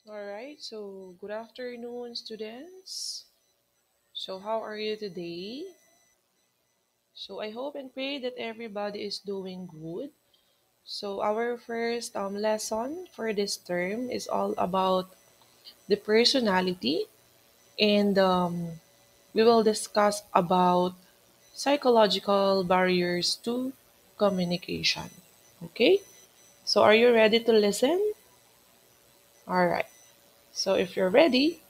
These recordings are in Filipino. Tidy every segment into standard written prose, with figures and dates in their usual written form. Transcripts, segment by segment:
All right, so good afternoon, students. So, how are you today? So, I hope and pray that everybody is doing good. So, our first lesson for this term is all about the personality, and we will discuss about psychological barriers to communication. Okay, so are you ready to listen? All right, so if you're ready,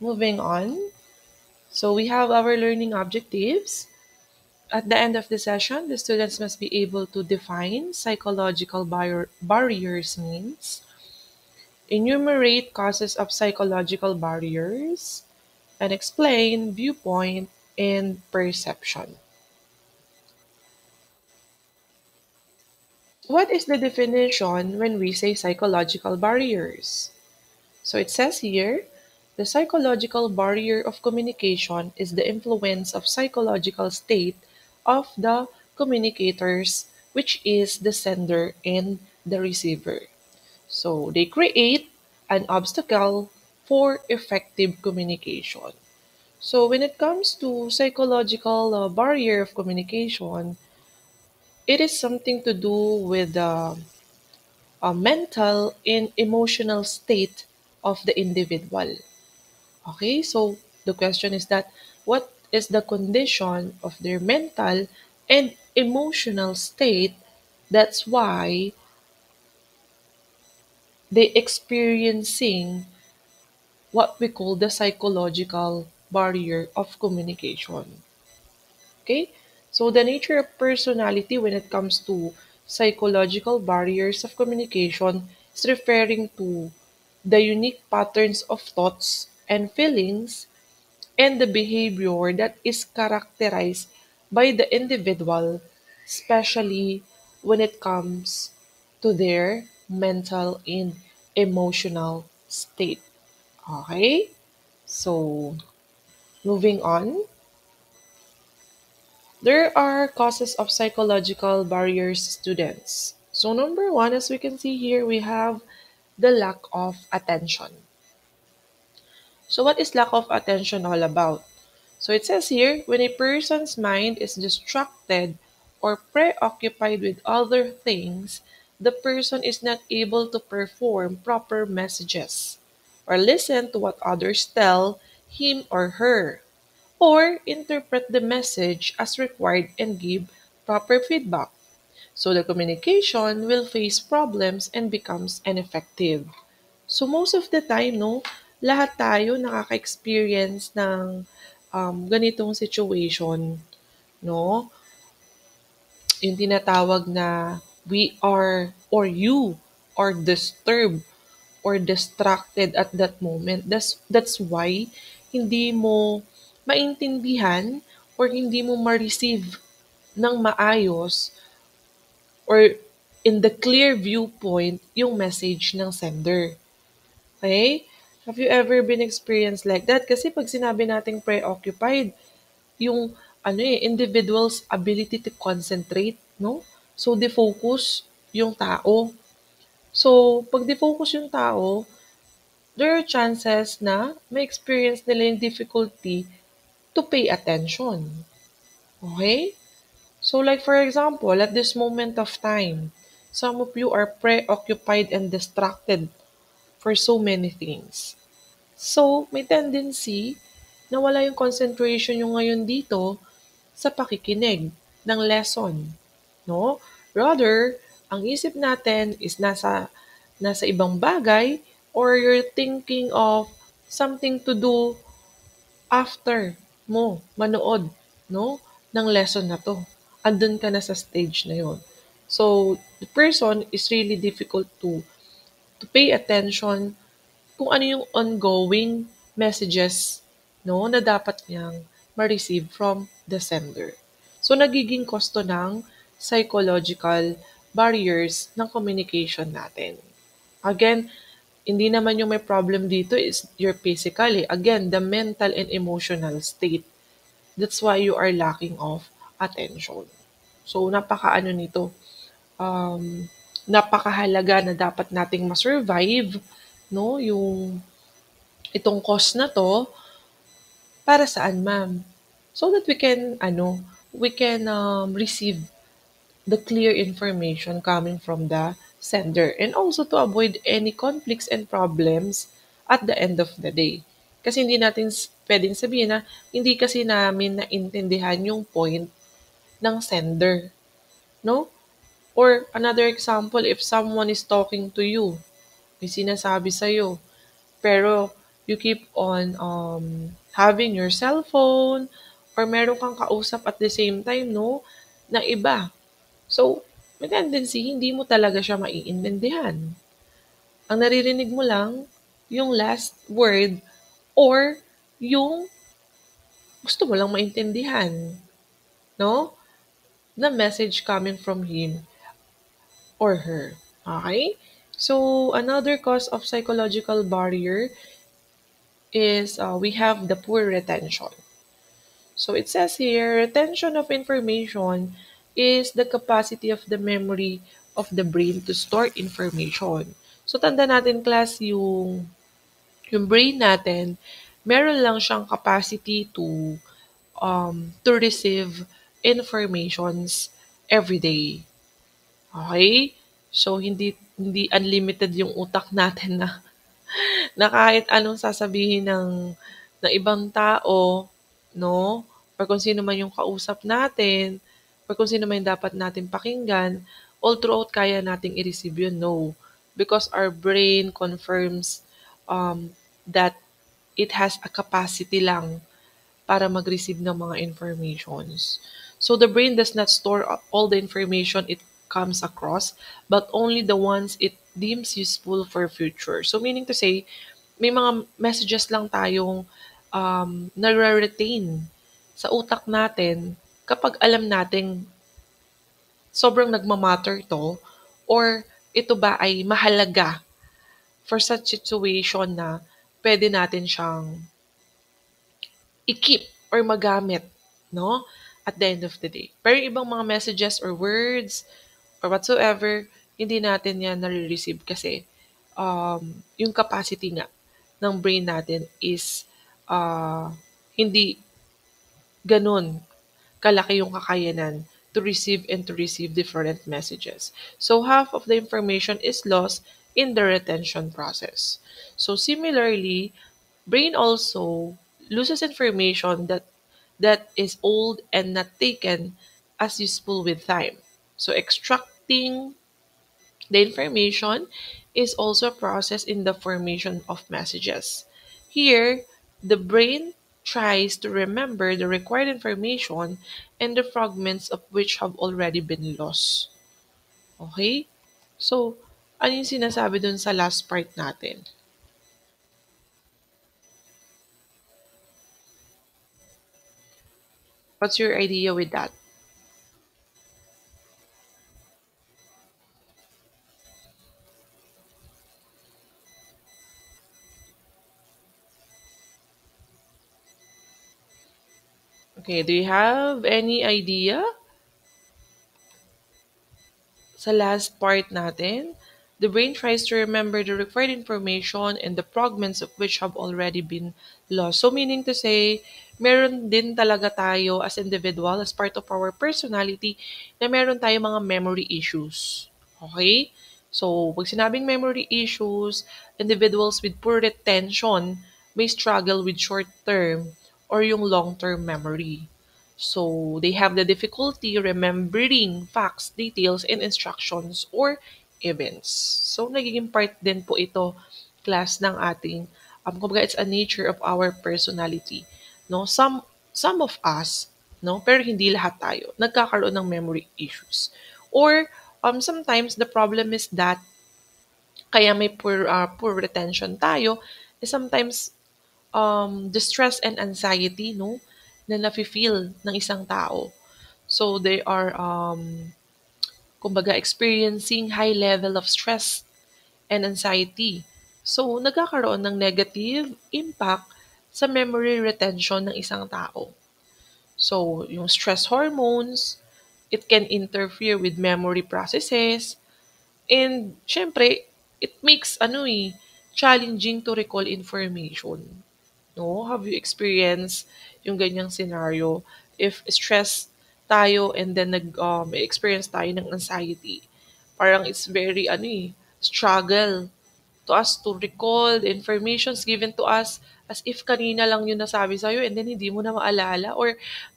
moving on. So we have our learning objectives. At the end of the session, the students must be able to define psychological barriers means, enumerate causes of psychological barriers, and explain viewpoint and perception. What is the definition when we say psychological barriers? So it says here, the psychological barrier of communication is the influence of psychological state of the communicators, which is the sender and the receiver. So they create an obstacle for effective communication. So when it comes to psychological barrier of communication, it is something to do with the mental and emotional state of the individual. Okay, so the question is that what is the condition of their mental and emotional state? That's why they experiencing what we call the psychological barrier of communication. Okay, so the nature of personality when it comes to psychological barriers of communication is referring to the unique patterns of thoughts and feelings and the behavior that is characterized by the individual, especially when it comes to their mental and emotional state. Okay? So, moving on, there are causes of psychological barriers, students. So, number one, as we can see here, we have the lack of attention. So, what is lack of attention all about? So it says here, when a person's mind is distracted or preoccupied with other things, the person is not able to perform proper messages or listen to what others tell him or her or interpret the message as required and give proper feedback. So the communication will face problems and becomes ineffective. So most of the time, no, lahat tayo nakaka-experience ng ganitong situation, no? Yung tinatawag na we are or you are disturbed or distracted at that moment. That's why hindi mo maintindihan or hindi mo ma-receive ng maayos or in the clear viewpoint yung message ng sender. Okay? Have you ever been experienced like that? Kasi pag sinabi nating preoccupied, yung individual's ability to concentrate, no? So, defocus yung tao. So, pag defocus yung tao, there are chances na may experience nila yung difficulty to pay attention. Okay? So, like for example, at this moment of time, some of you are preoccupied and distracted for so many things. So, may tendency na wala yung concentration yung ngayon dito sa pakikinig ng lesson, no? Rather, ang isip natin is nasa ibang bagay or you're thinking of something to do after mo manood, no, ng lesson na 'to. Andun ka na sa stage na yon. So, the person is really difficult to pay attention kung ano yung ongoing messages, no, na dapat niyang ma-receive from the sender. So, nagiging kosto ng psychological barriers ng communication natin. Again, hindi naman yung may problem dito is your physical eh. Again, the mental and emotional state. That's why you are lacking of attention. So, napakaano nito, um, napakahalaga na dapat nating ma-survive, no, itong course na 'to para saan, ma'am? So that we can receive the clear information coming from the sender and also to avoid any conflicts and problems at the end of the day. Kasi hindi natin pwedeng sabihin na hindi kasi namin naintindihan yung point ng sender, no? Or another example, if someone is talking to you, may sinasabi sa'yo, pero you keep on having your cellphone or meron kang kausap at the same time, no, na iba. So, may tendency, hindi mo talaga siya maiintindihan. Ang naririnig mo lang, yung last word or yung gusto mo lang maintindihan, no? The message coming from him or her. Okay? So, another cause of psychological barrier is we have the poor retention. So, it says here, retention of information is the capacity of the memory of the brain to store information. So, tanda natin class yung brain natin, meron lang siyang capacity to receive informations every day. Okay? So, hindi unlimited yung utak natin na kahit anong sasabihin ng ibang tao, no? Or kung sino man yung kausap natin, or kung sino man yung dapat natin pakinggan, all throughout kaya nating i-receive yun, no. Because our brain confirms that it has a capacity lang para mag-receive ng mga informations. So the brain does not store all the information it comes across, but only the ones it deems useful for future. So meaning to say, may mga messages lang tayong nare-retain sa utak natin kapag alam nating sobrang nagmamatter to or ito ba ay mahalaga for such situation na pwede natin siyang i-keep or magamit, no? At the end of the day. Pero yung ibang mga messages or words or whatsoever, hindi natin yan nare-receive kasi yung capacity nga ng brain natin is hindi ganun kalaki yung kakayanan to receive different messages. So half of the information is lost in the retention process. So similarly, brain also loses information that is old and not taken as useful with time. So extracting the information is also a process in the formation of messages. Here, the brain tries to remember the required information and the fragments of which have already been lost. Okay? So, ano yung sinasabi dun sa last part natin? What's your idea with that? Okay, do you have any idea sa last part natin? The brain tries to remember the required information and the fragments of which have already been lost. So meaning to say, meron din talaga tayo as individual, as part of our personality, na meron tayo mga memory issues. Okay? So, pag sinabing memory issues, individuals with poor retention may struggle with short-term or yung long-term memory. So, they have the difficulty remembering facts, details, and instructions or events. So, nagiging part din po ito, class, ng ating, kumbaga, it's a nature of our personality. No? Some of us, no, pero hindi lahat tayo, nagkakaroon ng memory issues. Or, sometimes the problem is that kaya may poor retention tayo, is sometimes the stress and anxiety, no, na nafe-feel ng isang tao. So they are kumbaga experiencing high level of stress and anxiety. So nagkakaroon ng negative impact sa memory retention ng isang tao. So yung stress hormones, it can interfere with memory processes and syempre it makes challenging to recall information. No? Have you experienced yung ganyang scenario? If stress tayo and then experience tayo ng anxiety, parang it's very, struggle to us to recall the informations given to us as if kanina lang yung nasabi sa'yo and then hindi mo na maalala or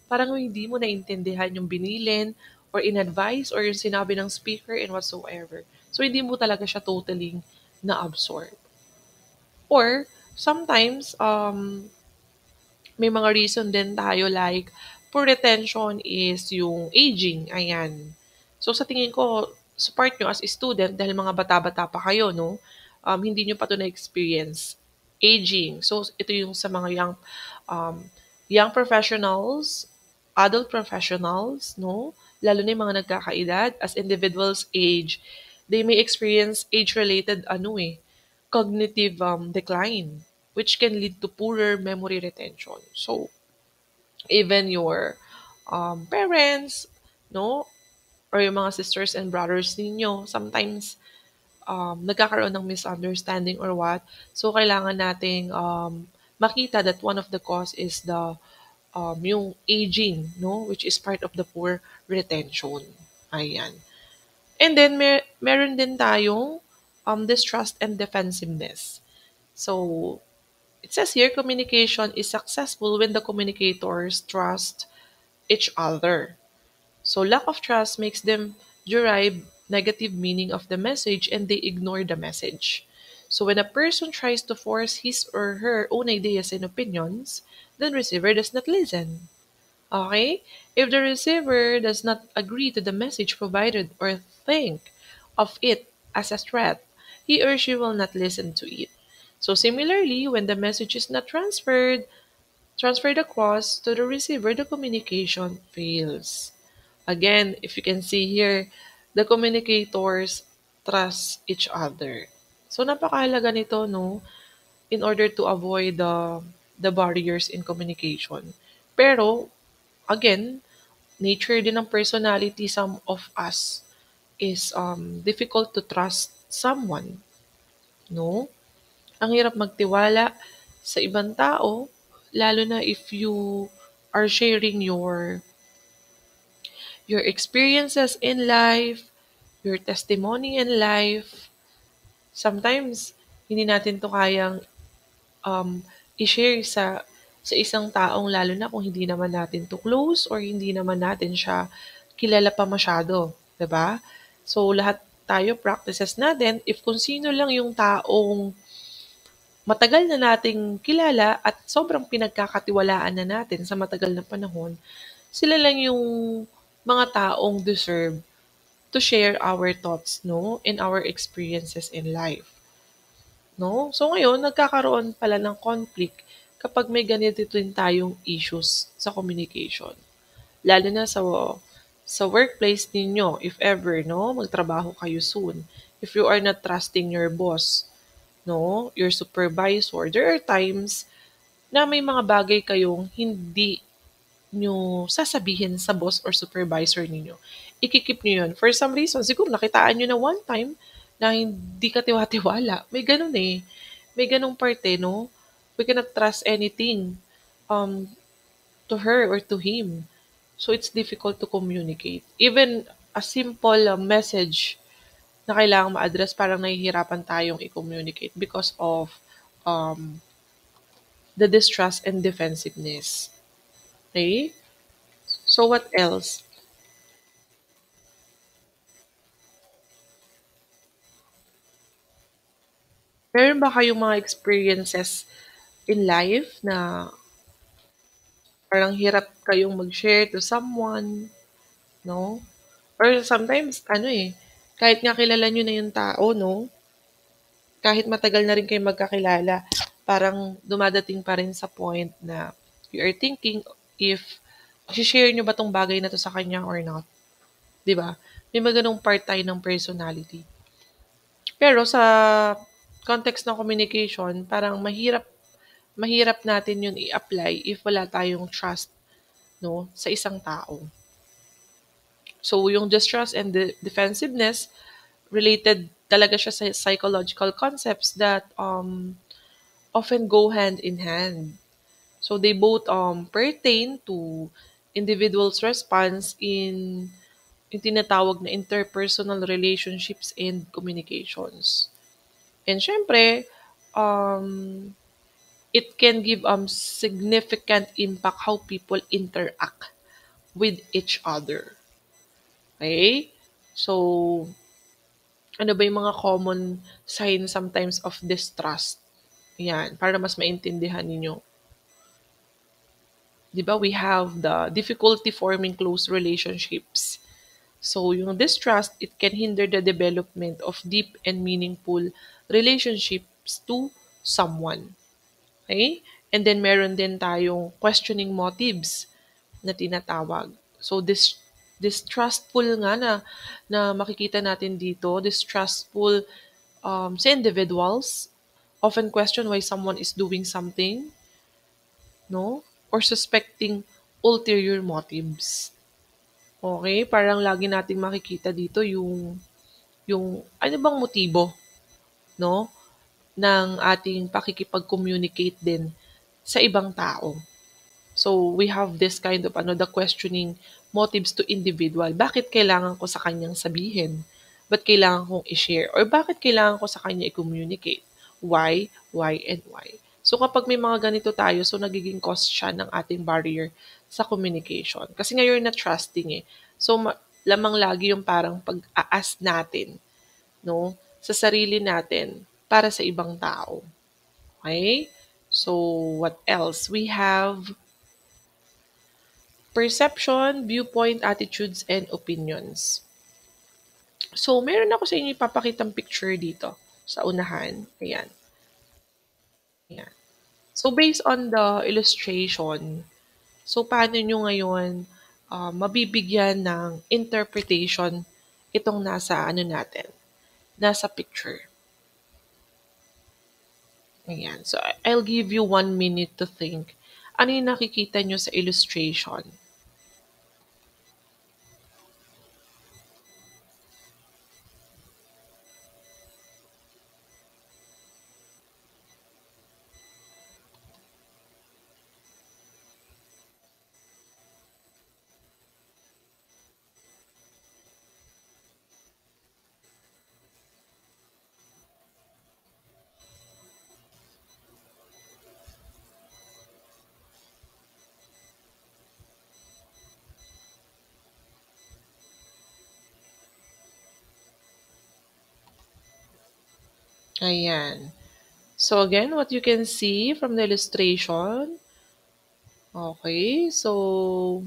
parang hindi mo naintindihan yung binilin or in-advise or yung sinabi ng speaker and whatsoever. So, hindi mo talaga siya totally na-absorb. Or, sometimes, may mga reason din tayo like poor retention is yung aging. Ayan. So sa tingin ko, sa part nyo as a student, dahil mga bata-bata pa kayo, no? Hindi nyo pa ito na-experience. Aging. So ito yung sa mga young professionals, adult professionals, no? Lalo na yung mga nagkakaedad, as individuals age, they may experience age-related, cognitive decline, which can lead to poorer memory retention. So, even your parents, no, or yung mga sisters and brothers ninyo, sometimes nagkakaroon ng misunderstanding or what. So, kailangan nating makita that one of the cause is the yung aging, no, which is part of the poor retention. Ayan. And then, meron din tayong distrust and defensiveness. So, it says here communication is successful when the communicators trust each other. So lack of trust makes them derive negative meaning of the message and they ignore the message. So when a person tries to force his or her own ideas and opinions, the receiver does not listen. Okay? If the receiver does not agree to the message provided or think of it as a threat, he or she will not listen to it. So similarly, when the message is not transferred across to the receiver, the communication fails. Again, if you can see here, the communicators trust each other. So napakahalaga nito, no, in order to avoid the barriers in communication. Pero again, nature din ng personality, some of us is difficult to trust someone, no? Ang hirap magtiwala sa ibang tao, lalo na if you are sharing your experiences in life, your testimony in life. Sometimes, hindi natin to kayang i-share sa isang taong lalo na kung hindi naman natin to close or hindi naman natin siya kilala pa masyado, 'di ba? So lahat tayo practices natin if kung sino lang yung taong matagal na nating kilala at sobrang pinagkakatiwalaan na natin sa matagal na panahon, sila lang yung mga taong deserve to share our thoughts, no, and our experiences in life. No? So ngayon, nagkakaroon pala ng conflict kapag may ganito din tayong issues sa communication. Lalo na sa workplace ninyo, if ever, no, magtrabaho kayo soon. If you are not trusting your boss, no, your supervisor, there are times na may mga bagay kayong hindi nyo sasabihin sa boss or supervisor ninyo. Ikikip nyo yun. For some reason, siguro nakitaan nyo na one time na hindi ka tiwa-tiwala. May ganun eh. May ganung parte, no? We cannot trust anything um, to her or to him. So, it's difficult to communicate. Even a simple message na kailangang ma-address, parang nahihirapan tayong i-communicate because of um, the distrust and defensiveness. Okay? So, what else? Meron ba kayong mga experiences in life na parang hirap kayong mag-share to someone, no? Or sometimes, kahit nga kilala nyo na yung tao, no? Kahit matagal na rin kayo magkakilala, parang dumadating pa rin sa point na you are thinking if share nyo ba tong bagay na to sa kanya or not. 'Di ba? May mga ganung part tayo ng personality. Pero sa context ng communication, parang mahirap natin yun i-apply if wala tayong trust, no, sa isang tao. So, yung distrust and defensiveness related talaga siya sa psychological concepts that often go hand in hand. So they both pertain to individuals' response in yung tinatawag na interpersonal relationships and communications. And syempre, um, it can give significant impact how people interact with each other. Okay? So, ano ba yung mga common signs sometimes of distrust? Yan, para mas maintindihan ninyo. Di ba, we have the difficulty forming close relationships. So, yung distrust, it can hinder the development of deep and meaningful relationships to someone. Okay? And then, meron din tayong questioning motives na tinatawag. So, distrustful nga na makikita natin dito, distrustful sa individuals, often question why someone is doing something, no? Or suspecting ulterior motives. Okay? Parang lagi nating makikita dito yung ano bang motibo, no? Ng ating pakikipag-communicate din sa ibang tao. So, we have this kind of the questioning motives to individual. Bakit kailangan ko sa kanyang sabihin? Ba't kailangan kong i-share? Or bakit kailangan ko sa kanya i-communicate? Why, and why? So, kapag may mga ganito tayo, so nagiging cause siya ng ating barrier sa communication. Kasi ngayon na trusting eh. So, lamang lagi yung parang pag-aas natin, no? Sa sarili natin para sa ibang tao. Okay? So, what else? We have perception, viewpoint, attitudes, and opinions. So, meron ako sa inyo ipapakitang picture dito sa unahan. Ayan. Ayan. So, based on the illustration, so paano nyo ngayon mabibigyan ng interpretation itong nasa natin, nasa picture. Ayan. So, I'll give you 1 minute to think. Ano yung nakikita nyo sa illustration? Ayan. So again, what you can see from the illustration, okay, so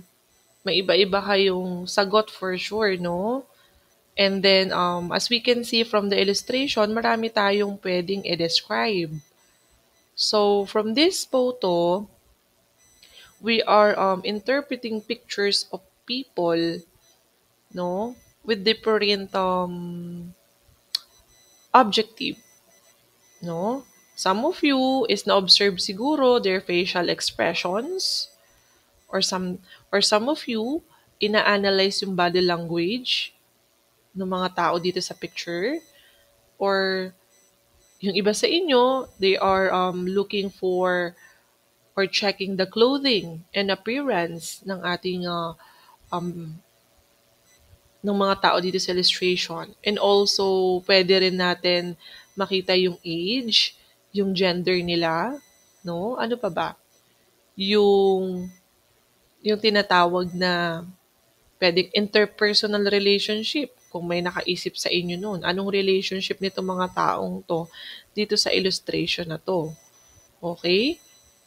may iba-iba kayong sagot for sure, no? And then, as we can see from the illustration, marami tayong pwedeng i-describe. So, from this photo, we are interpreting pictures of people, no, with different objective, no? Some of you is na-observe siguro their facial expressions, or some of you ina-analyze yung body language ng mga tao dito sa picture, or yung iba sa inyo, they are looking for or checking the clothing and appearance ng ating um, ng mga tao dito sa illustration. And also, pwede rin natin makita yung age, yung gender nila, no? Ano pa ba? Yung tinatawag na pwedeng interpersonal relationship, kung may nakaisip sa inyo noon. Anong relationship nito mga taong to dito sa illustration na to? Okay?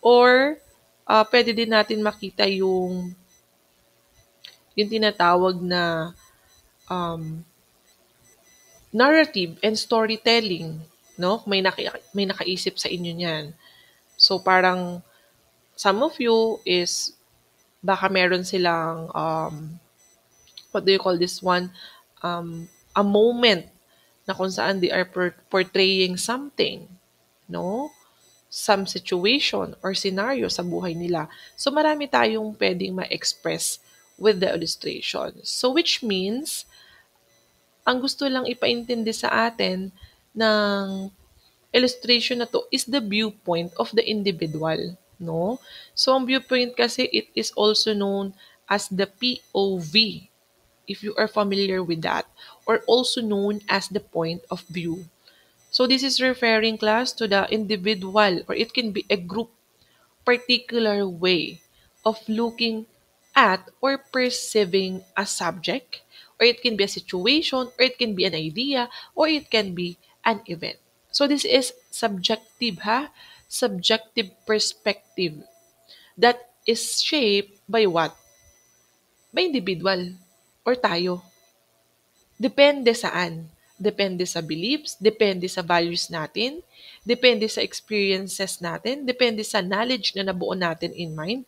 Or, pwede din natin makita yung tinatawag na um, narrative and storytelling, no? May nakaisip sa inyo niyan. So parang some of you is baka meron silang what do you call this one? A moment na kung saan they are portraying something, no? Some situation or scenario sa buhay nila. So marami tayong pwedeng ma-express with the illustration. So which means Ang gusto lang ipaintindi sa atin ng illustration na 'to is the viewpoint of the individual, 'no? So, ang viewpoint kasi it is also known as the POV, if you are familiar with that, or also known as the point of view. So, this is referring, class, to the individual, or it can be a group particular way of looking at or perceiving a subject, or it can be a situation, or it can be an idea, or it can be an event. So this is subjective, ha? Subjective perspective that is shaped by what? By individual or tayo. Depende saan? Depende sa beliefs, depende sa values natin, depende sa experiences natin, depende sa knowledge na nabuo natin in mind,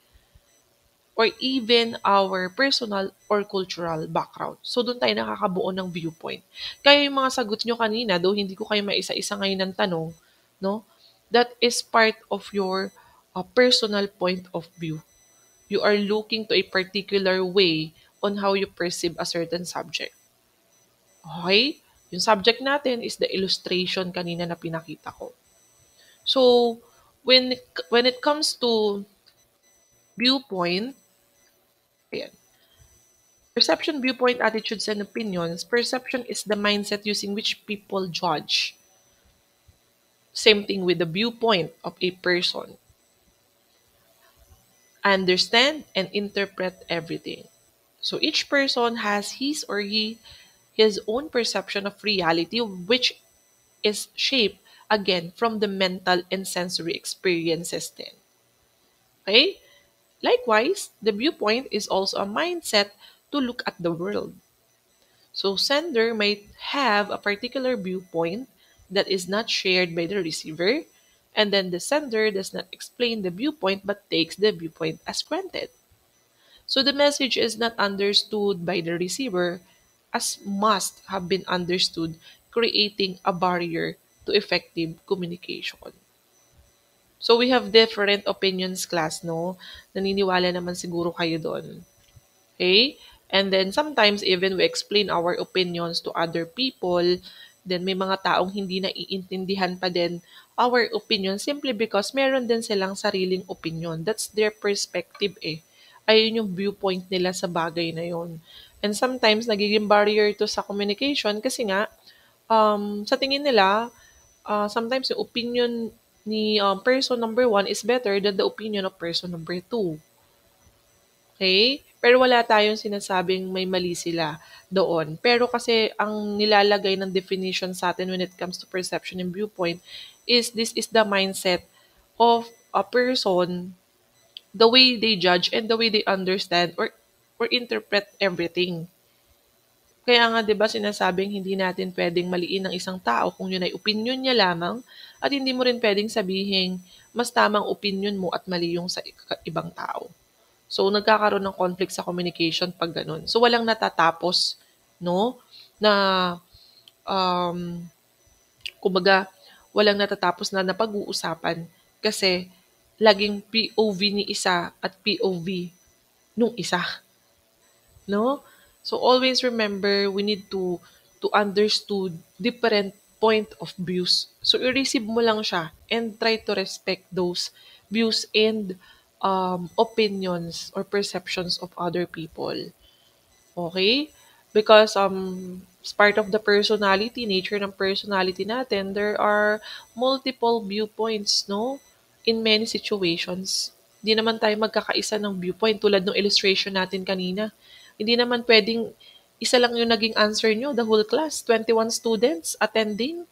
or even our personal or cultural background. So, doon tayo nakakabuo ng viewpoint. Kaya yung mga sagot nyo kanina, though hindi ko kayo maisa-isa ngayon ng tanong, no? That is part of your personal point of view. You are looking to a particular way on how you perceive a certain subject. Okay? Yung subject natin is the illustration kanina na pinakita ko. So, when it comes to viewpoint, ayan, perception, viewpoint, attitudes, and opinions. Perception is the mindset using which people judge. Same thing with the viewpoint of a person. Understand and interpret everything. So each person has his own perception of reality, which is shaped again from the mental and sensory experiences then. Okay? Likewise, the viewpoint is also a mindset to look at the world. So sender might have a particular viewpoint that is not shared by the receiver, and then the sender does not explain the viewpoint but takes the viewpoint as granted. So the message is not understood by the receiver as must have been understood, creating a barrier to effective communication. So we have different opinions, class, no? Naniniwala naman siguro kayo doon. Okay? And then sometimes even we explain our opinions to other people, then may mga taong hindi naiintindihan pa din our opinion simply because meron din silang sariling opinion. That's their perspective eh. Ayun yung viewpoint nila sa bagay na yon. And sometimes nagiging barrier to sa communication kasi nga sa tingin nila sometimes yung opinion ni person number one is better than the opinion of person number two. Okay? Pero wala tayong sinasabing may mali sila doon. Pero kasi ang nilalagay ng definition sa atin when it comes to perception and viewpoint is this is the mindset of a person, the way they judge and the way they understand or interpret everything. Kaya nga 'di ba sinasabing hindi natin pwedeng maliin ng isang tao kung yun ay opinion niya lamang at hindi mo rin pwedeng sabihin mas tamang opinion mo at mali yung sa ibang tao. So, nagkakaroon ng conflict sa communication pag ganun. So, walang natatapos, no? Na, um, kumbaga, walang natatapos na napag-uusapan kasi laging POV ni isa at POV nung isa, no? So, always remember, we need to understood different point of views. So, i-receive mo lang siya and try to respect those views and opinions or perceptions of other people. Okay? Because as part of the personality, nature ng personality natin, there are multiple viewpoints, no? In many situations. Hindi naman tayo magkakaisa ng viewpoint tulad ng illustration natin kanina. Hindi naman pwedeng isa lang yung naging answer nyo, the whole class, 21 students attending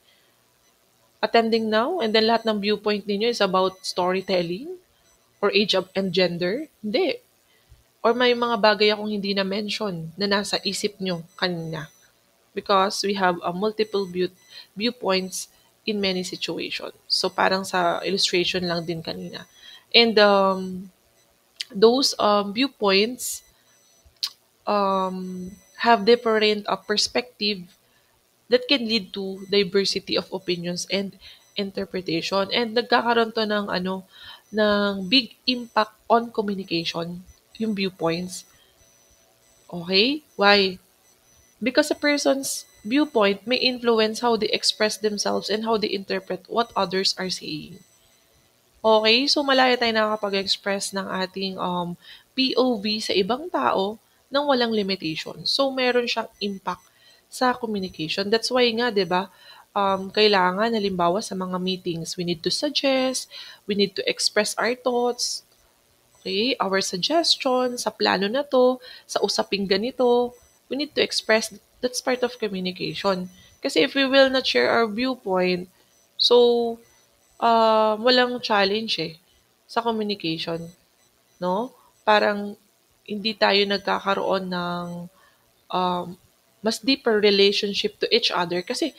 now, and then lahat ng viewpoint ninyo is about storytelling or age and gender. Hindi. Or may mga bagay akong hindi na-mention na nasa isip nyo kanina. Because we have a multiple viewpoints in many situations. So parang sa illustration lang din kanina. And those viewpoints have different perspective that can lead to diversity of opinions and interpretation. And nagkakaroon to ng big impact on communication, yung viewpoints. Okay? Why? Because a person's viewpoint may influence how they express themselves and how they interpret what others are saying. Okay, so malaya tayo nakakapag-express ng ating POV sa ibang tao nang walang limitation. So, meron siyang impact sa communication. That's why nga, di ba, kailangan, halimbawa sa mga meetings, we need to suggest, we need to express our thoughts, okay, our suggestions, sa plano na to, sa usaping ganito, we need to express, that's part of communication. Kasi if we will not share our viewpoint, so walang challenge eh sa communication, 'no? Parang hindi tayo nagkakaroon ng um, mas deeper relationship to each other kasi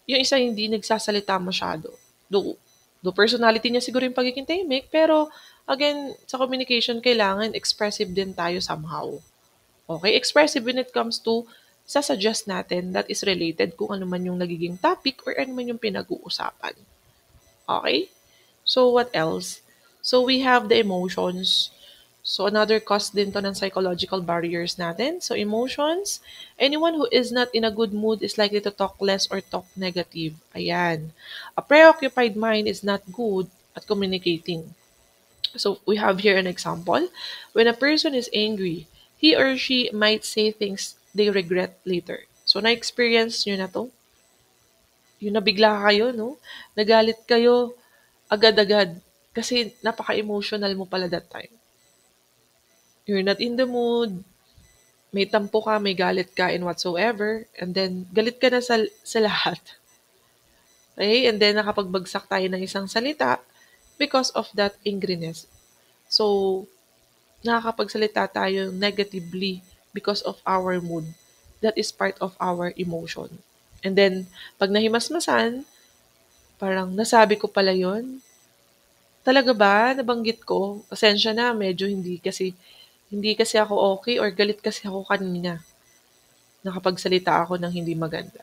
yung isa hindi nagsasalita masyado. Do personality niya siguro yung pagiging tahimik, pero again, sa communication kailangan expressive din tayo somehow. Okay? Expressive when it comes to sa-suggest natin that is related kung ano man yung nagiging topic or ano man yung pinag-uusapan. Okay? So, what else? So, we have the emotions. So, another cause din to ng psychological barriers natin. So, emotions. Anyone who is not in a good mood is likely to talk less or talk negative. Ayan. A preoccupied mind is not good at communicating. So, we have here an example. When a person is angry, he or she might say things they regret later. So, na-experience nyo na to? Yung nabigla kayo, no? Nagalit kayo agad-agad kasi napaka-emotional mo pala that time. You're not in the mood, may tampo ka, may galit ka, and whatsoever, and then galit ka na sa lahat. Okay? And then nakapagbagsak tayo ng isang salita because of that angriness. So, nakakapagsalita tayo negatively because of our mood. That is part of our emotion. And then, pag nahimasmasan, parang nasabi ko pala yon. Talaga ba? Nabanggit ko? Pasensya na, medyo hindi kasi ako okay or galit kasi ako kanina. Nakapagsalita ako ng hindi maganda.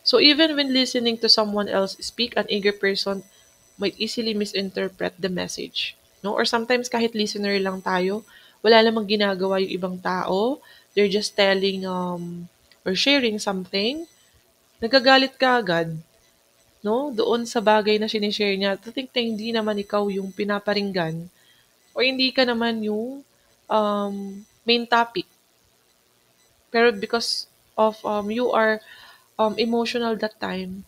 So even when listening to someone else speak, an eager person might easily misinterpret the message. No? Or sometimes kahit listener lang tayo, wala namang ginagawa yung ibang tao. They're just telling or sharing something. Nagagalit ka agad, no? Doon sa bagay na sinishare niya, to think na hindi naman ikaw yung pinaparinggan or hindi ka naman yung main topic. Pero because of you are emotional that time,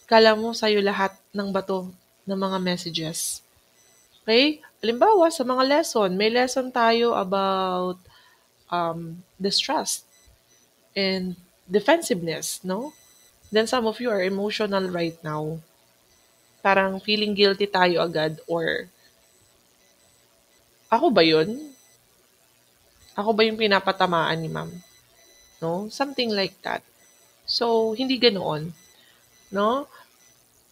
kala mo sa'yo lahat ng bato ng mga messages. Okay? Halimbawa, sa mga lesson, may lesson tayo about distrust and defensiveness, no? Then some of you are emotional right now. Parang feeling guilty tayo agad or ako ba yun? Ako ba yung pinapatamaan ni ma'am? No? Something like that. So, hindi ganoon. No?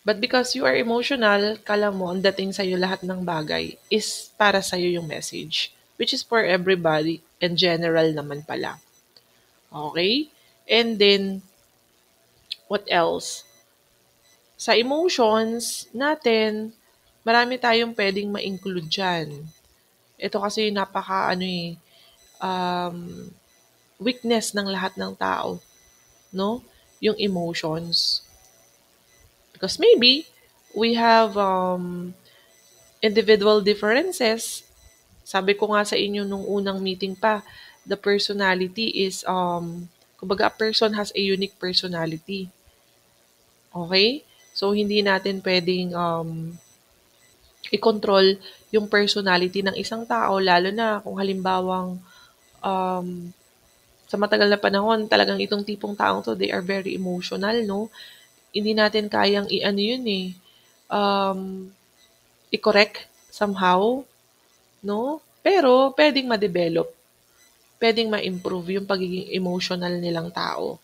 But because you are emotional, kala mo ang dating sa'yo lahat ng bagay is para sa'yo yung message. Which is for everybody and general naman pala. Okay? And then, what else? Sa emotions natin, marami tayong pwedeng ma-include dyan. Ito kasi napaka um, weakness ng lahat ng tao, no? Yung emotions. Because maybe we have individual differences. Sabi ko nga sa inyo nung unang meeting pa, the personality is kumbaga a person has a unique personality. Okay? So hindi natin pwedeng i-control yung personality ng isang tao lalo na kung halimbawang um, sa matagal na panahon talagang itong tipong taong to they are very emotional, no? Hindi natin kayang i-ano yun eh, um, i-correct somehow, no? Pero pwedeng ma-develop, pwedeng ma-improve yung pagiging emotional nilang tao.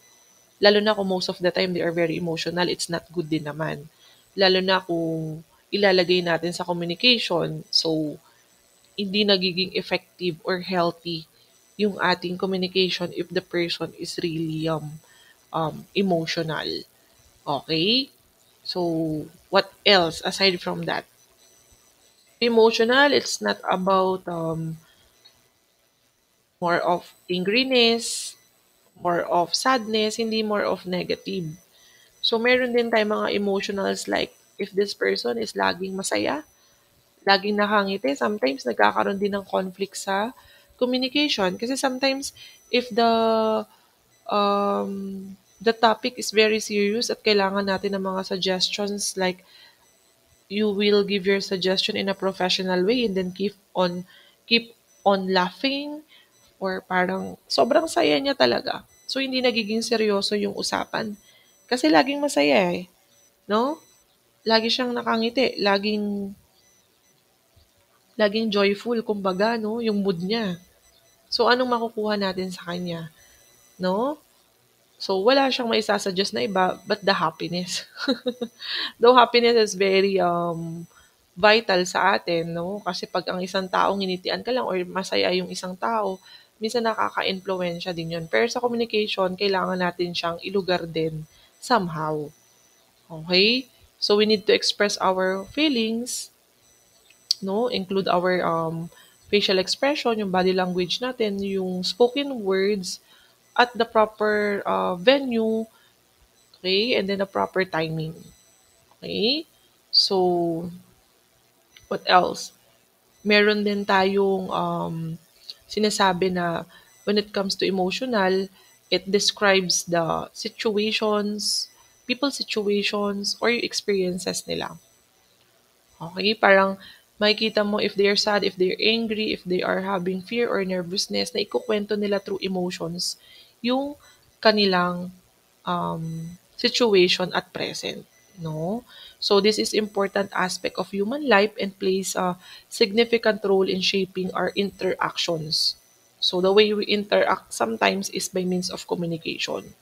Lalo na kung most of the time they are very emotional, it's not good din naman. Lalo na kung ilalagay natin sa communication, so hindi nagiging effective or healthy yung ating communication if the person is really emotional. Okay? So, what else aside from that? Emotional, it's not about more of angriness, more of sadness, hindi more of negative. So, meron din tayong mga emotionals like if this person is laging masaya, laging nakangiti, sometimes nagkakaroon din ng conflict sa communication. Kasi sometimes, if the topic is very serious at kailangan natin ng mga suggestions like you will give your suggestion in a professional way and then keep on laughing or parang sobrang saya niya talaga. So, hindi nagiging seryoso yung usapan. Kasi laging masaya eh, no? Lagi siyang nakangiti, laging joyful kumbaga 'no, yung mood niya. So, anong makukuha natin sa kanya, 'no? So, wala siyang maisa-suggest na iba but the happiness. Though happiness is very, vital sa atin 'no, kasi 'pag ang isang tao nginitian ka lang or masaya yung isang tao, minsan nakakaimpluwensiya din yun. Pero sa communication, kailangan natin siyang ilugar din somehow, okay. So, we need to express our feelings, no? Include our facial expression, yung body language natin, yung spoken words, at the proper venue, okay? And then the proper timing, okay? So, what else? Meron din tayong sinasabi na when it comes to emotional, it describes the situations, people situations, or yung experiences nila. Okay, parang makikita mo if they're sad, if they're angry, if they are having fear or nervousness, na ikukwento nila through emotions yung kanilang situation at present, no? So this is important aspect of human life and plays a significant role in shaping our interactions. So the way we interact sometimes is by means of communication.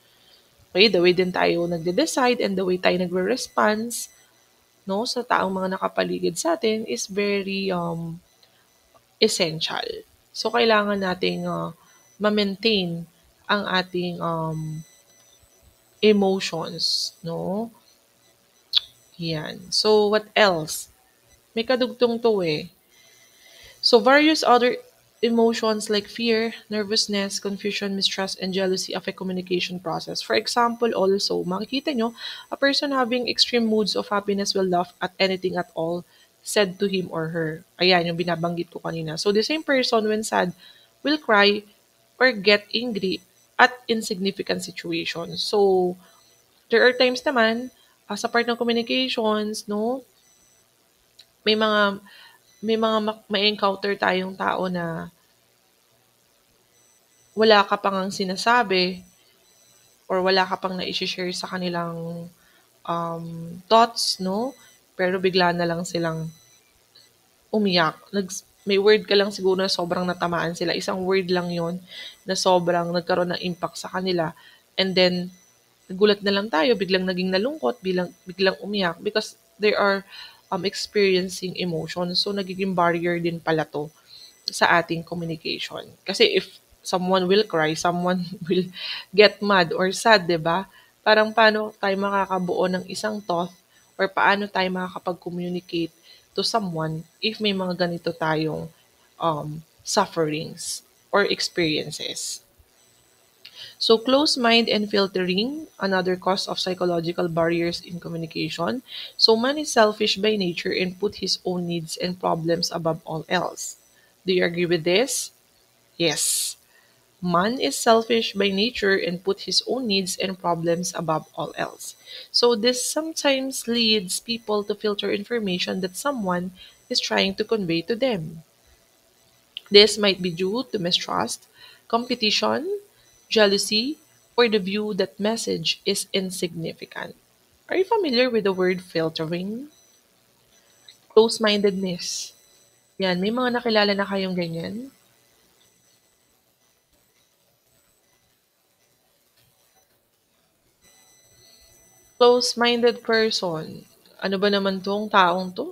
Okay, the way din tayo nagde-decide and the way tayo nagre-response, no, sa taong mga nakapaligid sa atin is very essential. So kailangan nating ma-maintain ang ating emotions, no? Yan. So what else? May kadugtong to eh. So various other emotions like fear, nervousness, confusion, mistrust, and jealousy affect communication process. For example, also, makikita nyo, a person having extreme moods of happiness will laugh at anything at all said to him or her. Ayan, yung binabanggit ko kanina. So the same person when sad will cry or get angry at insignificant situations. So there are times naman, sa part ng communications, no, may mga may encounter tayong tao na wala ka pang ang sinasabi or wala ka pang nai-share sa kanilang thoughts, no? Pero bigla na lang silang umiyak. May word ka lang siguro na sobrang natamaan sila. Isang word lang yon na sobrang nagkaroon ng impact sa kanila. And then, nagulat na lang tayo, biglang naging nalungkot, biglang umiyak because they are experiencing emotions. So, nagiging barrier din pala to sa ating communication. Kasi if someone will cry, someone will get mad or sad, 'di ba? Parang paano tayo makakabuo ng isang thought or paano tayo makakapag-communicate to someone if may mga ganito tayong sufferings or experiences. So, closed mind and filtering, another cause of psychological barriers in communication. So, man is selfish by nature and put his own needs and problems above all else. Do you agree with this? Yes. Man is selfish by nature and put his own needs and problems above all else. So, this sometimes leads people to filter information that someone is trying to convey to them. This might be due to mistrust, competition, jealousy, or the view that message is insignificant. Are you familiar with the word filtering? Close-mindedness. Yan, may mga nakilala na kayong ganyan? Close-minded person. Ano ba naman 'tong taong 'to?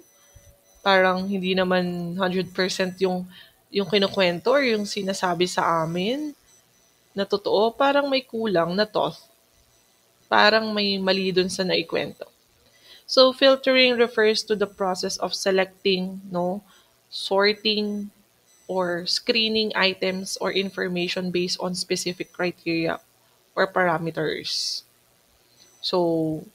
Parang hindi naman 100% yung kinukuwento or yung sinasabi sa amin na totoo, parang may kulang na thought. Parang may mali dun sa naikwento. So, filtering refers to the process of selecting, no, sorting, or screening items or information based on specific criteria or parameters. So,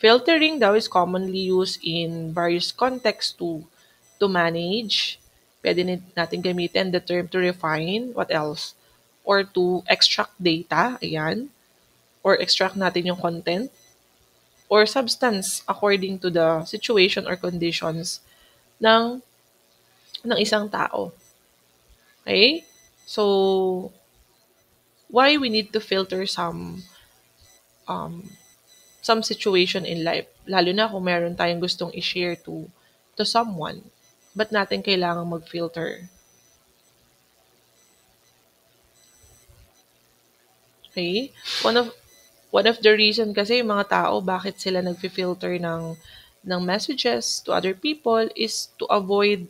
filtering daw is commonly used in various contexts to manage. Pwede natin gamitin the term to refine. What else? Or to extract data. Ayan. Or extract natin yung content or substance according to the situation or conditions ng ng isang tao. Okay? So, why we need to filter um, some situation in life, lalo na kung meron tayong gustong i-share to someone. Ba't natin kailangang mag-filter? Okay? One of one of the reason kasi yung mga tao bakit sila nagfi-filter ng messages to other people is to avoid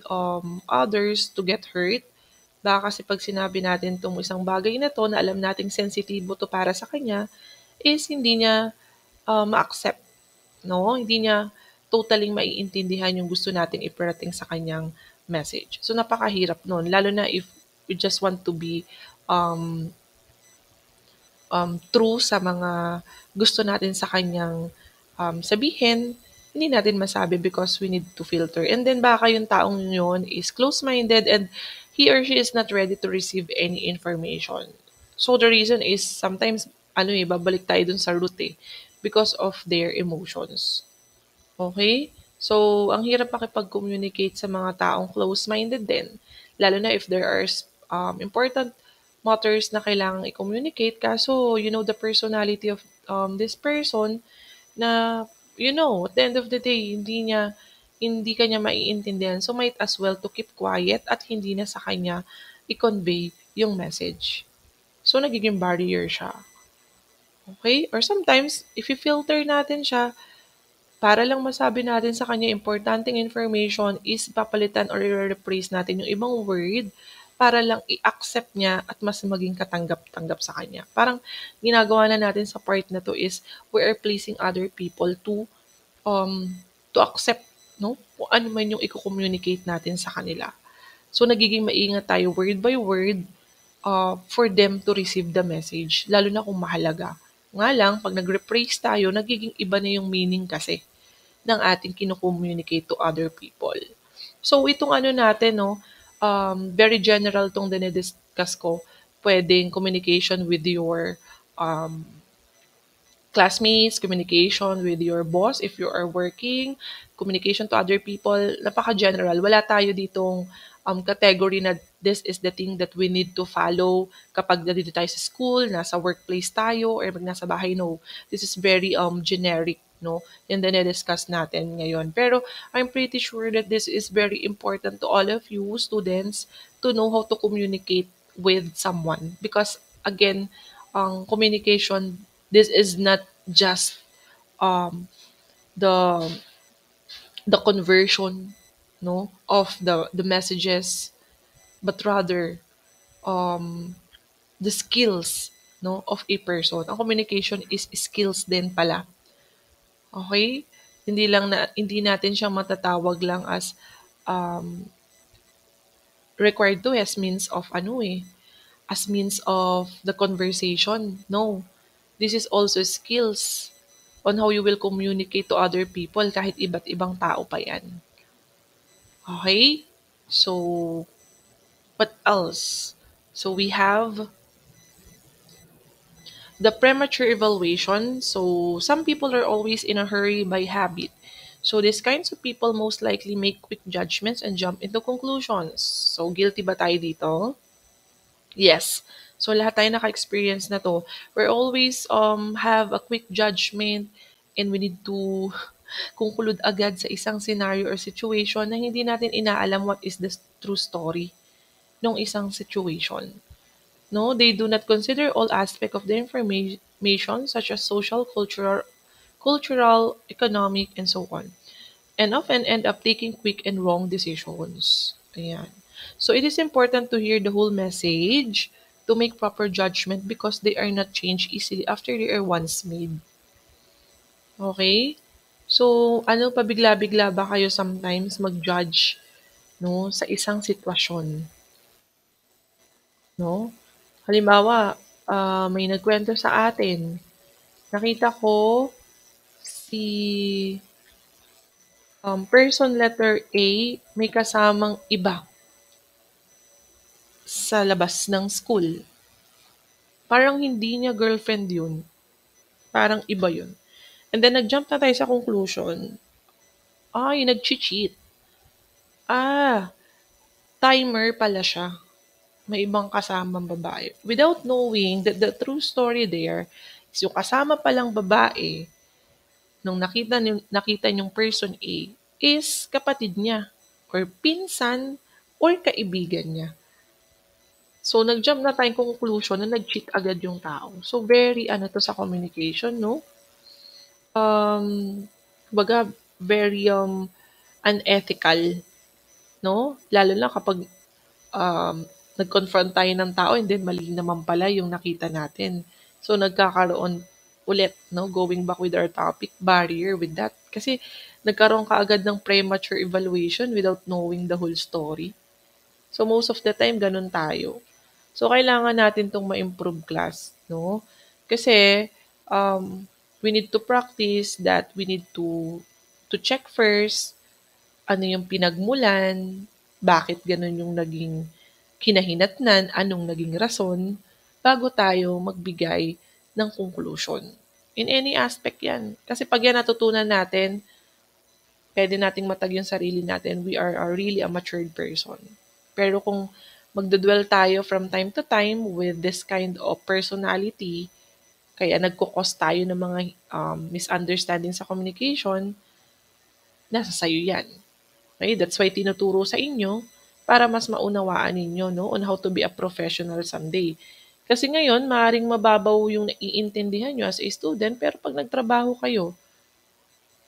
others to get hurt. Baka kasi pag sinabi natin tong isang bagay na to na alam nating sensitibo to para sa kanya, is hindi niya ma-accept, no? Hindi niya totally maiintindihan yung gusto nating iparating sa kanyang message. So napakahirap nun, lalo na if you just want to be um, true sa mga gusto natin sa kanyang sabihin, hindi natin masabi because we need to filter. And then baka yung taong yun is close-minded and he or she is not ready to receive any information. So the reason is sometimes, babalik tayo dun sa root because of their emotions. Okay? So, ang hirap makipag-communicate sa mga taong close-minded din. Lalo na if there are important matters na kailangang i-communicate. Kaso, the personality of this person na, at the end of the day, hindi kanya maiintindihan. So, might as well to keep quiet at hindi na sa kanya i-convey yung message. So, nagiging barrier siya. Okay? Or sometimes, if i-filter natin siya, para lang masabi natin sa kanya importanteng information is papalitan or i-replace natin yung ibang word para lang i-accept niya at mas maging katanggap-tanggap sa kanya. Parang ginagawa na natin sa part na to is we are placing other people um to accept, no? Kung ano man yung i-communicate natin sa kanila. So nagiging maingat tayo word by word for them to receive the message, lalo na kung mahalaga. Nga lang, pag nag-rephrase tayo, nagiging iba na yung meaning kasi ng ating kino-communicate to other people. So, itong natin, no, very general tong dinidiscuss ko. Pwedeng communication with your um, classmates, communication with your boss if you are working, communication to other people, napaka-general. Wala tayo ditong category na this is the thing that we need to follow kapag nandito tayo sa school, nasa workplace tayo, or nasa bahay. No, this is very generic, no? Yan din na-discuss natin ngayon. Pero I'm pretty sure that this is very important to all of you students to know how to communicate with someone. Because again, ang communication, this is not just um, the the conversion, no, of the messages, but rather um, the skills, no, of a person. Ang communication is skills din pala. Okay? Hindi natin siya matatawag lang as um, required to as means of as means of the conversation. No. This is also skills on how you will communicate to other people kahit iba't ibang tao pa yan. Okay? So, what else? So, we have the premature evaluation. So, some people are always in a hurry by habit. So, these kinds of people most likely make quick judgments and jump into conclusions. So, guilty ba tayo dito? Yes. So, lahat tayo naka-experience na to. We always have a quick judgment and we need to conclude agad sa isang scenario or situation na hindi natin inaalam what is the true story ng isang situation. No, they do not consider all aspects of the information such as social, cultural, economic, and so on, and often end up taking quick and wrong decisions. Ayan. So it is important to hear the whole message to make proper judgment because they are not changed easily after they are once made. Okay? So, pabigla-bigla ba kayo sometimes mag-judge, no, sa isang sitwasyon, no? Halimbawa, May nagkwento sa atin. Nakita ko si person letter A may kasamang iba sa labas ng school. Parang hindi niya girlfriend yun. Parang iba yun. And then nag-jump na tayo sa conclusion. Ay, nag-cheat. Ah, timer pala siya. May ibang kasamang babae. Without knowing that the true story there is yung kasama palang babae nung nakita niyong person A is kapatid niya or pinsan or kaibigan niya. So, nag-jump na tayong conclusion na nag-cheat agad yung tao. So, very ano to sa communication, no? Baga, very unethical, no? Lalo na kapag um, nag-confront tayo ng tao and then mali naman pala yung nakita natin. So, nagkakaroon ulit, no? Going back with our topic, barrier with that. Kasi nagkaroon ka agad ng premature evaluation without knowing the whole story. So, most of the time, ganun tayo. So, kailangan natin itong ma-improve class, no? Kasi, we need to practice that we need to check first ano yung pinagmulan, bakit ganun yung naging kinahinatnan, anong naging rason, bago tayo magbigay ng conclusion. In any aspect yan. Kasi pag yan natutunan natin, pwede nating matag yung sarili natin, we are really a matured person. Pero kung magdudwell tayo from time to time with this kind of personality, kaya nagkukos tayo ng mga misunderstanding sa communication, nasa sayo yan. Okay? That's why tinuturo sa inyo para mas maunawaan ninyo no, on how to be a professional someday. Kasi ngayon, maaaring mababaw yung naiintindihan nyo as a student, pero pag nagtrabaho kayo,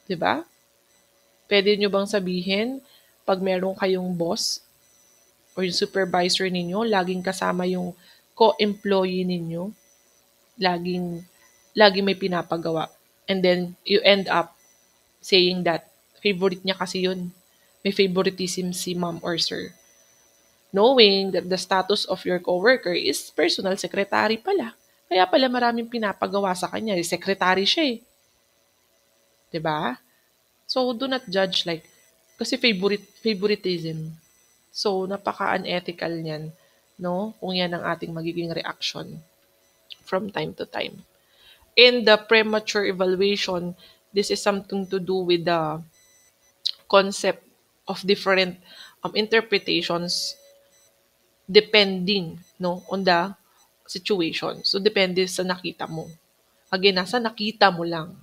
di ba? Pwede nyo bang sabihin, pag meron kayong boss or yung supervisor ninyo, laging kasama yung co-employee ninyo, laging may pinapagawa. And then, you end up saying that, favorite niya kasi yun. May favoritism si ma'am or sir. Knowing that the status of your coworker is personal secretary pala. Kaya pala maraming pinapagawa sa kanya. Secretary siya eh. 'Di ba? So, do not judge like, kasi favoritism. So, napaka-unethical niyan, no? Kung yan ang ating magiging reaction from time to time. In the premature evaluation, this is something to do with the concept of different interpretations depending no on the situation. So depende sa nakita mo. Again, nasa nakita mo lang.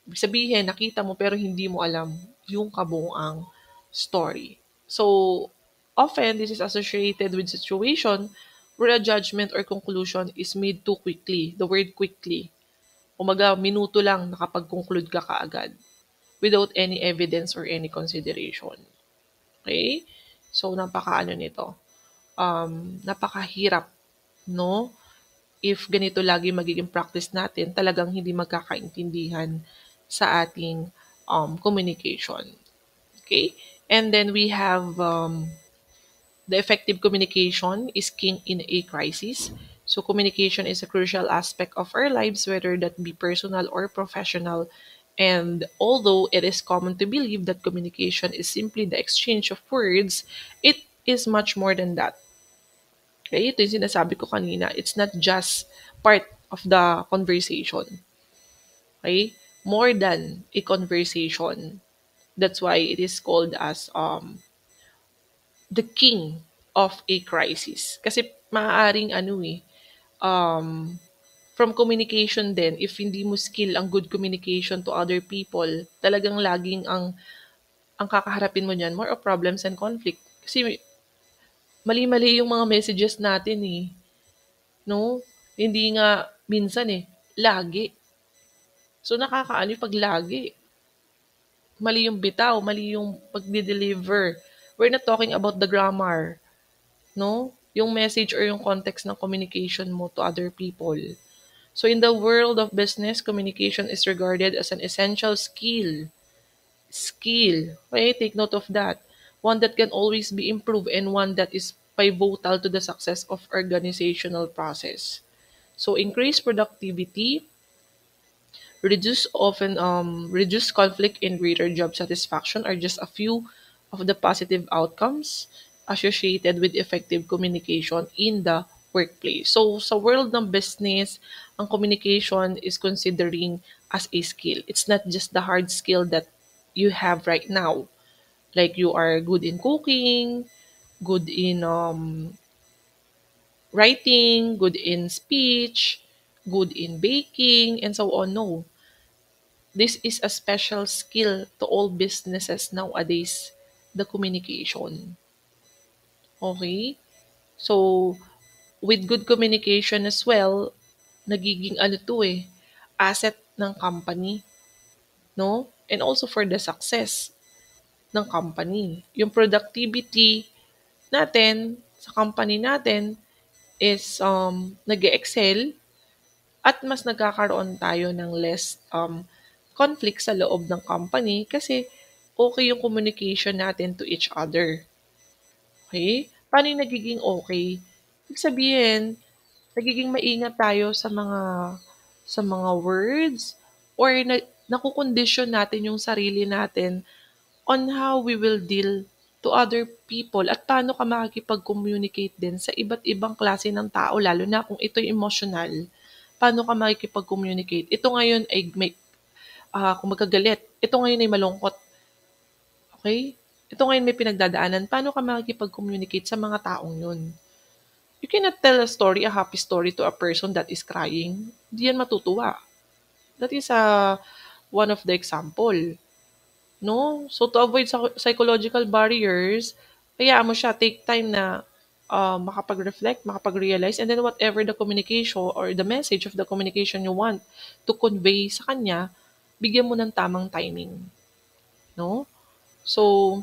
Ibig sabihin, nakita mo pero hindi mo alam yung kabuuang story. So often this is associated with situation where a judgment or conclusion is made too quickly. The word quickly. Umaga, minuto lang nakapag-conclude ka kaagad without any evidence or any consideration. Okay? So, napakaano nito. Napakahirap, no? If ganito lagi magiging practice natin, talagang hindi magkakaintindihan sa ating communication. Okay? And then we have the effective communication is king in a crisis. So communication is a crucial aspect of our lives, whether that be personal or professional. And although it is common to believe that communication is simply the exchange of words, it is much more than that. Okay, ito yung sinasabi ko kanina. It's not just part of the conversation. Okay? More than a conversation. That's why it is called as the king of a crisis. Kasi maaaring from communication din, if hindi mo skill ang good communication to other people, talagang laging ang kakaharapin mo niyan, more of problems and conflict. Kasi mali-mali yung mga messages natin eh. No? Hindi nga minsan eh, lagi. So nakakaano yung pag lagi. Mali yung bitaw, mali yung pagde-deliver. We're not talking about the grammar. No? Yung message or yung context ng communication mo to other people. So in the world of business, communication is regarded as an essential skill. Skill. Okay, take note of that. One that can always be improved and one that is pivotal to the success of organizational process. So increase productivity, reduce conflict, and greater job satisfaction are just a few of the positive outcomes associated with effective communication in the workplace. So sa world ng business, ang communication is considering as a skill. It's not just the hard skill that you have right now. Like you are good in cooking, good in writing, good in speech, good in baking, and so on. No, this is a special skill to all businesses nowadays, the communication. Okay? So, with good communication as well, nagiging ano to asset ng company, no? And also for the success ng company. Yung productivity natin sa company natin is nag-excel at mas nagkakaroon tayo ng less conflict sa loob ng company kasi okay yung communication natin to each other. Okay? Paano yung nagiging okay? Ibig sabihin, nagiging maingat tayo sa mga words or nakukondisyon natin yung sarili natin on how we will deal to other people at paano ka makikipag-communicate din sa iba't ibang klase ng tao lalo na kung ito'y emotional. Paano ka makikipag-communicate? Ito ngayon ay kung magkagalit. Ito ngayon ay malungkot. Okay? Ito ngayon may pinagdadaanan. Paano ka makikipag-communicate sa mga taong yun? You cannot tell a happy story to a person that is crying. Hindi yan matutuwa. That is one of the example. No? So, to avoid psychological barriers, hayaan mo siya, take time na makapag-reflect, makapag-realize, and then whatever the communication or the message of the communication you want to convey sa kanya, bigyan mo ng tamang timing. No? So,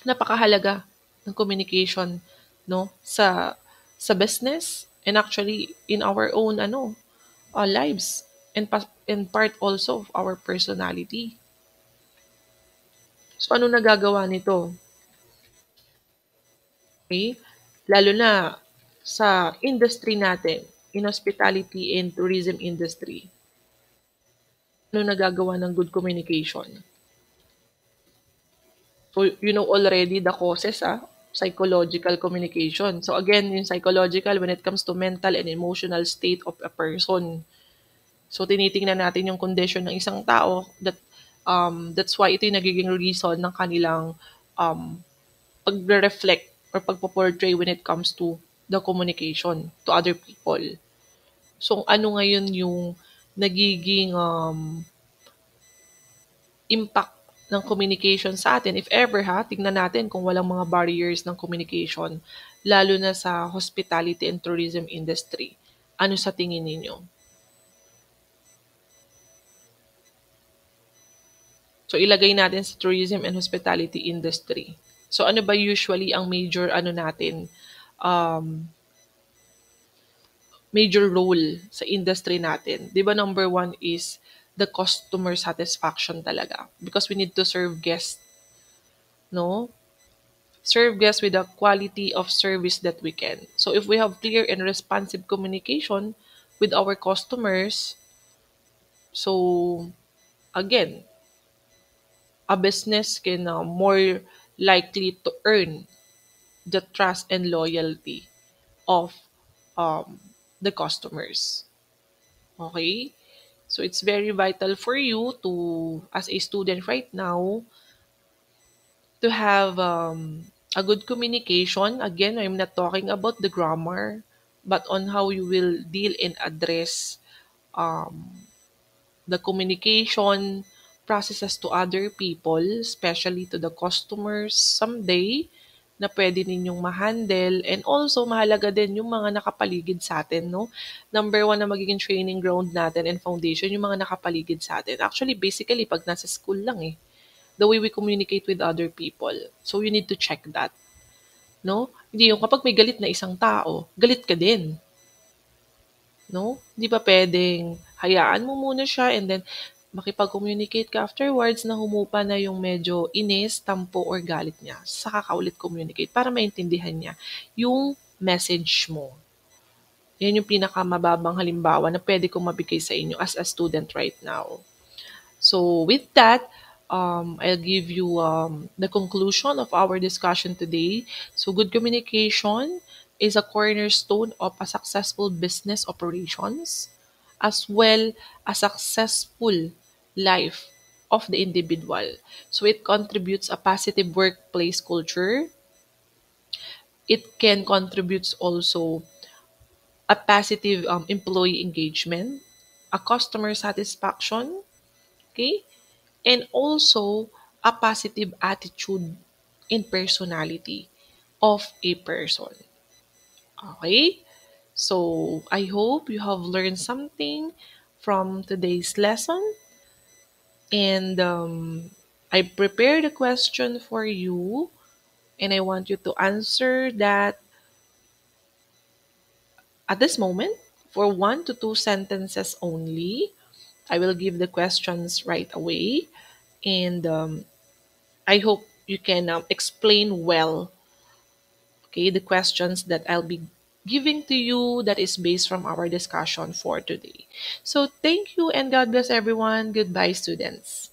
napakahalaga ng communication no sa business and actually in our own lives and part also of our personality. So, ano nagagawa nito? Okay? Lalo na sa industry natin, in hospitality and tourism industry. Ano nagagawa ng good communication? So, you know already the causes, psychological communication. So, again, yung psychological when it comes to mental and emotional state of a person. So, tinitingnan natin yung condition ng isang tao that's why ito yung nagiging reason ng kanilang um, pagre-reflect or pagpo-portray when it comes to the communication to other people. So, ano ngayon yung nagiging impact ng communication sa atin? If ever tignan natin kung walang mga barriers ng communication, lalo na sa hospitality and tourism industry. Ano sa tingin ninyo? So, ilagay natin sa tourism and hospitality industry. So, ano ba usually ang major role sa industry natin? Di ba number one is the customer satisfaction talaga. Because we need to serve guests, no? Serve guests with the quality of service that we can. So if we have clear and responsive communication with our customers, so again, a business can more likely to earn the trust and loyalty of um, the customers. Okay? So it's very vital for you to, as a student right now, to have a good communication. Again, I'm not talking about the grammar, but on how you will deal and address um, the communication processes to other people, especially to the customers someday na pwede ninyong ma-handle. And also, mahalaga din yung mga nakapaligid sa atin, no? Number one na magiging training ground natin and foundation, yung mga nakapaligid sa atin. Actually, basically, pag nasa school lang the way we communicate with other people. So, you need to check that. No? Hindi yung kapag may galit na isang tao, galit ka din. No? Hindi ba pwedeng hayaan mo muna siya and then makipag-communicate ka afterwards na humupa na yung medyo inis, tampo, or galit niya. Saka ka ulit communicate para maintindihan niya yung message mo. Yan yung pinakamababang halimbawa na pwede kong mabigay sa inyo as a student right now. So with that, I'll give you the conclusion of our discussion today. So good communication is a cornerstone of a successful business operations as well as successful life of the individual. So it contributes a positive workplace culture. It can contributes also a positive employee engagement, a customer satisfaction, okay, and also a positive attitude and personality of a person. Okay? So, I hope you have learned something from today's lesson. And I prepared a question for you, and I want you to answer that at this moment for 1 to 2 sentences only. I will give the questions right away. And I hope you can explain well, okay, the questions that I'll be giving to you that is based from our discussion for today. So thank you and God bless everyone. Goodbye, students.